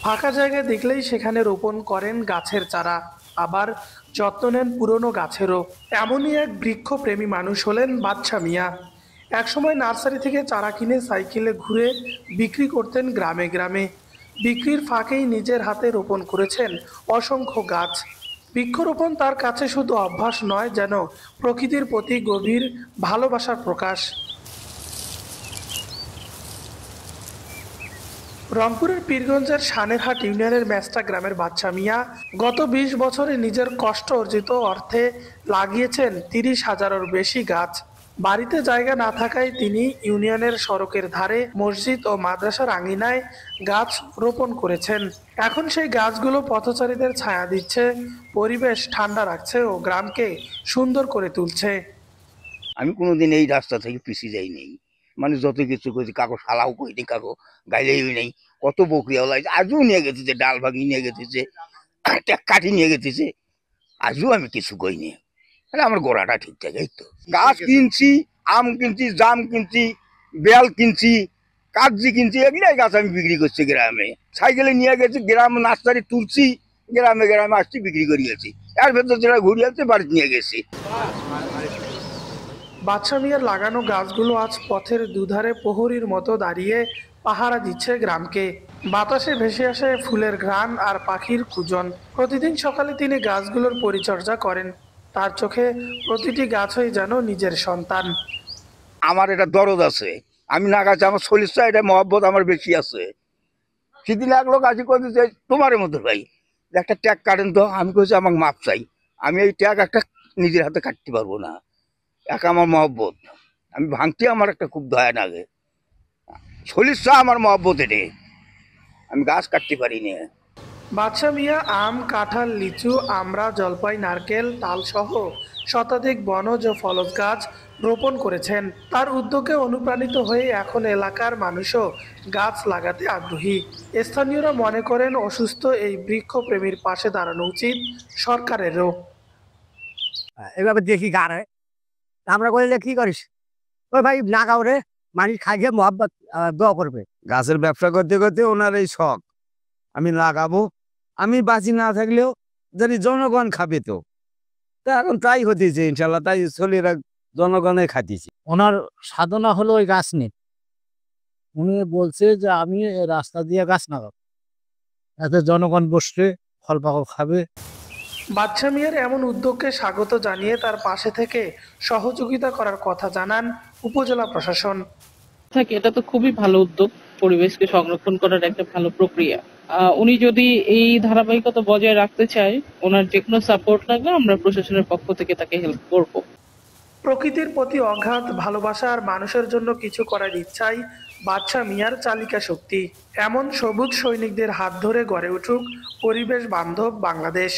ফাঁকা জায়গা দেখলেই সেখানে রোপণ করেন গাছের চারা, আবার যত্ন নেন পুরনো গাছেরও। এমনই এক বৃক্ষপ্রেমী মানুষ হলেন বাদশা মিয়া। একসময় নার্সারি থেকে চারা কিনে সাইকেলে ঘুরে বিক্রি করতেন গ্রামে গ্রামে। বিক্রির ফাঁকেই নিজের হাতে রোপণ করেছেন অসংখ্য গাছ। বৃক্ষরোপণ তার কাছে শুধু অভ্যাস নয়, যেন প্রকৃতির প্রতি গভীর ভালোবাসার প্রকাশ। রংপুরের পীরগঞ্জের সানেরহাট ইউনিয়নের মেস্টা গ্রামের বাদশা মিয়া গত ২০ বছরে নিজের কষ্ট অর্জিত অর্থে লাগিয়েছেন ৩০,০০০-এর বেশি গাছ। বাড়িতে জায়গা না থাকায় তিনি ইউনিয়নের সড়কের ধারে, মসজিদ ও মাদ্রাসার আঙিনায় গাছ রোপণ করেছেন। এখন সেই গাছগুলো পথচারীদের ছায়া দিচ্ছে, পরিবেশ ঠান্ডা রাখছে ও গ্রামকে সুন্দর করে তুলছে। আমি কোনোদিন এই রাস্তা থেকে পিছিয়ে যাই নেই, মানে যত কিছু করছি কাকো শালাও কইনি, কাকো গাইলেই নেই। কত বকরিয়া লাগছে, আজও নিয়ে গেছে, ডাল ভাঙি নিয়ে গেছে, কাঠি নিয়ে গেছে, আজও আমি কিছু কইনি। আমার গোড়াটা ঠিক থাকে। এই তো গাছ কিনছি, আম কিনছি, জাম কিনছি, বেল কিনছি, কাগজি কিনছি, এগুলাই গাছ আমি বিক্রি করছি গ্রামে। সাইকেলে নিয়ে গেছি, গ্রাম নার্সারি তুলছি, গ্রামে গ্রামে আসছি, বিক্রি করে গেছি। এর ভেতর যেটা ঘুরিয়ে আসছে বাড়িতে নিয়ে গেছি। বাদশা মিয়ার লাগানো গাছগুলো আজ পথের দুধারে প্রহরীর মতো দাঁড়িয়ে পাহারা দিচ্ছে গ্রামকে। বাতাসে ভেসে আসে ফুলের ঘ্রাণ আর পাখির কুজন। প্রতিদিন সকালে তিনি গাছগুলোর পরিচর্যা করেন। তার চোখে প্রতিটি গাছই যেন নিজের সন্তান। আমার এটা দরদ আছে, আমি না গাছে আমার চল্লিশটা, এটা মহব্বত আমার বেশি আছে। সেদিন এক লোক আজি করে যে তোমার মতো ভাই একটা ট্যাগ কাটেন তো, আমি কইছি আমাকে মাপ চাই, আমি এই ট্যাগ একটা নিজের হাতে কাটতে পারবো না। এক আমার মহব্বত, আমি ভাঙতে আমার একটা খুব দয়া লাগে। চল্লিশটা আমার মহব্বত, এটে আমি গাছ কাটতে পারি না। বাদশা মিয়া আম, কাঁঠাল, লিচু, আমড়া, জলপাই, নারকেল, তাল সহ শতাধিক বনজ ও ফলজ গাছ রোপণ করেছেন। তার উদ্যোগে অনুপ্রাণিত হয়ে এখন এলাকার মানুষও গাছ লাগাতে আগ্রহী। স্থানীয়রা মনে করেন অসুস্থ এই বৃক্ষপ্রেমীর পাশে দাঁড়ানো উচিত সরকারেরও। এভাবে দেখি গাড়ে আমরা করলে কি করিস, ওই ভাই না কাউরে মানুষ খাইয়ে মহব্বত দোয়া করবে। গাছের ব্যবসা করতে করতে ওনার এই শখ, আমি লাগাবো, আমি বাঁচি না থাকলেও যদি জনগণ খাবে তো। তা এখন তাই হতেছে ইনশাল্লাহ, তাই ছেলেরা জনগণে খাতিছে। ওনার সাধনা হলো ওই গাছ নিয়ে। উনি বলছে যে আমি রাস্তা দিয়ে গাছ লাগাবো, এতে জনগণ বসবে, ফল পাকড় খাবে। বাদশা মিয়ার এমন উদ্যোগকে স্বাগত জানিয়ে তার পাশে থেকে সহযোগিতা করার কথা জানান উপজেলা প্রশাসন। এটা তো খুবই ভালো উদ্যোগ, পরিবেশকে সংরক্ষণ করার একটা ভালো প্রক্রিয়া। উনি যদি এই ধারাবাহিকতা বজায় রাখতে চায়, ওনার যে কোনো সাপোর্ট লাগলে আমরা প্রশাসনের পক্ষ থেকে তাকে হেল্প করব। প্রকৃতির প্রতি অগাধ ভালোবাসা আর মানুষের জন্য কিছু করার ইচ্ছাই বাদশা মিয়ার চালিকা শক্তি। এমন সবুজ সৈনিকদের হাত ধরে গড়ে উঠুক পরিবেশ বান্ধব বাংলাদেশ।